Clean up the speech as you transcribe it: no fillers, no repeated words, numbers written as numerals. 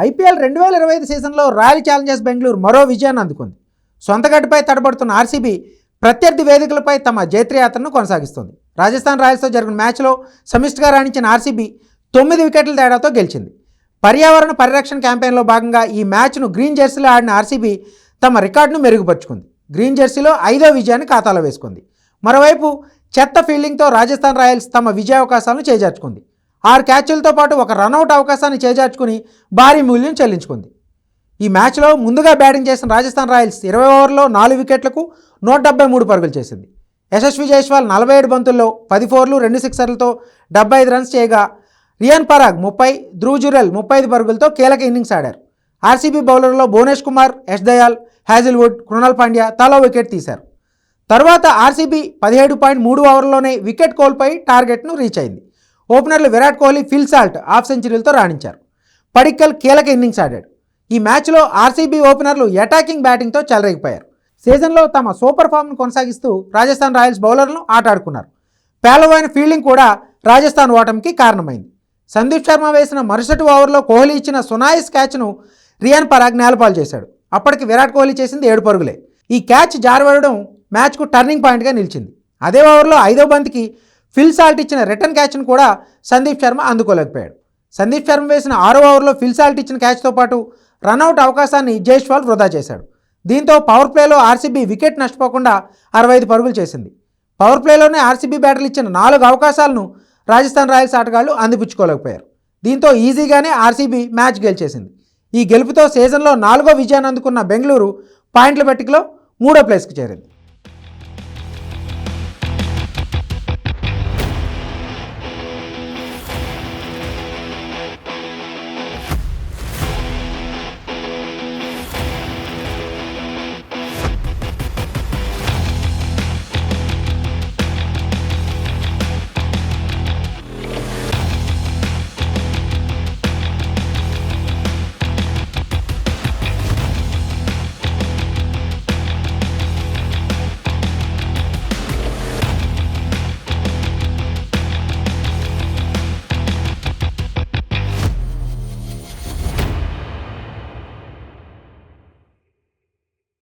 IPL 2025 సీజన్లో royal Challengers Bengaluru మరో విజయాన్ని అందుకుంది. సొంత గడ్డపై తడబడుతున్న ఆర్సీబీ ప్రత్యర్థి వేదికలపై తమ జైత్రయాత్రను కొనసాగిస్తుంది. రాజస్థాన్ రాయల్స్తో జరిగిన మ్యాచ్లో సమిష్టిగా రాణించిన ఆర్సీబీ 9 వికెట్ల తేడాతో గెలిచింది. పర్యావరణ పరిరక్షణ క్యాంపెయిన్లో భాగంగా ఈ మ్యాచ్ను గ్రీన్ జెర్సీలో ఆడిన ఆర్సీబీ తమ రికార్డును మెరుగుపరుచుకుంది. గ్రీన్ జెర్సీలో 5వ విజయాన్ని ఖాతాలో వేసుకుంది. మరోవైపు చెత్త ఫీల్డింగ్తో రాజస్థాన్ రాయల్స్ తమ విజయావకాశాలను చేజార్చుకుంది. 6 క్యాచ్లతో పాటు ఒక రనౌట్ అవకాశాన్ని చేజార్చుకుని భారీ మూల్యం చెల్లించుకుంది. ఈ మ్యాచ్లో ముందుగా బ్యాటింగ్ చేసిన రాజస్థాన్ రాయల్స్ 20 ఓవర్లలో 4 వికెట్లకు 173 పరుగులు చేసింది. యశస్వి జైస్వాల్ 47 బంతుల్లో 10 ఫోర్లు 2 సిక్సర్లతో 75 రన్స్ చేయగా రియాన్ పరాగ్ 30, ధ్రువ్ జురెల్ 35 పరుగులతో కీలక ఇన్నింగ్స్ ఆడారు. ఆర్సీబీ బౌలర్లో భువనేష్ కుమార్, యష్ దయాల్, హ్యాజిల్వుడ్, కృణాల్ పాండ్యా తలో వికెట్ తీశారు. తర్వాత ఆర్సీబీ 17.3 ఓవర్లలోనే వికెట్ కోల్పోయి టార్గెట్ను రీచ్ అయింది. ఓపెనర్లు Virat Kohli, Phil Salt half సెంచరీలతో రాణించారు. పడిక్కల్ కీలక ఇన్నింగ్స్ ఆడాడు. ఈ మ్యాచ్లో ఆర్సీబీ ఓపెనర్లు అటాకింగ్ బ్యాటింగ్తో చెలరేగిపోయారు. సీజన్లో తమ సూపర్ ఫామ్ను కొనసాగిస్తూ రాజస్థాన్ రాయల్స్ బౌలర్లను ఆటాడుకున్నారు. పేలవైన ఫీల్డింగ్ కూడా రాజస్థాన్ ఓటమికి కారణమైంది. సందీప్ శర్మ వేసిన మరుసటి ఓవర్లో కోహ్లీ ఇచ్చిన సునాయస్ క్యాచ్ను రియాన్ పరాగ్ నేలపాలు చేశాడు. అప్పటికి విరాట్ కోహ్లీ చేసింది 7 పరుగులే. ఈ క్యాచ్ జారవడం మ్యాచ్కు టర్నింగ్ పాయింట్గా నిలిచింది. అదే ఓవర్లో 5వ బంతికి ఫిల్ సాల్ట్ ఇచ్చిన రిటర్న్ క్యాచ్ను కూడా సందీప్ శర్మ అందుకోలేకపోయాడు. సందీప్ శర్మ వేసిన 6వ ఓవర్లో ఫిల్ సాల్ట్ ఇచ్చిన క్యాచ్తో పాటు రన్అట్ అవకాశాన్ని జైస్వాల్ వృధా చేశాడు. దీంతో పవర్ ప్లేలో ఆర్సీబీ వికెట్ నష్టపోకుండా 65 పరుగులు చేసింది. పవర్ ప్లేలోనే ఆర్సీబీ బ్యాటర్లు ఇచ్చిన 4 అవకాశాలను రాజస్థాన్ రాయల్స్ ఆటగాళ్లు అందిపుచ్చుకోలేకపోయారు. దీంతో ఈజీగానే ఆర్సీబీ మ్యాచ్ గెలిచేసింది. ఈ గెలుపుతో సీజన్లో 4వ విజయాన్ని అందుకున్న బెంగళూరు పాయింట్ల పట్టికలో 3వ ప్లేస్కి చేరింది.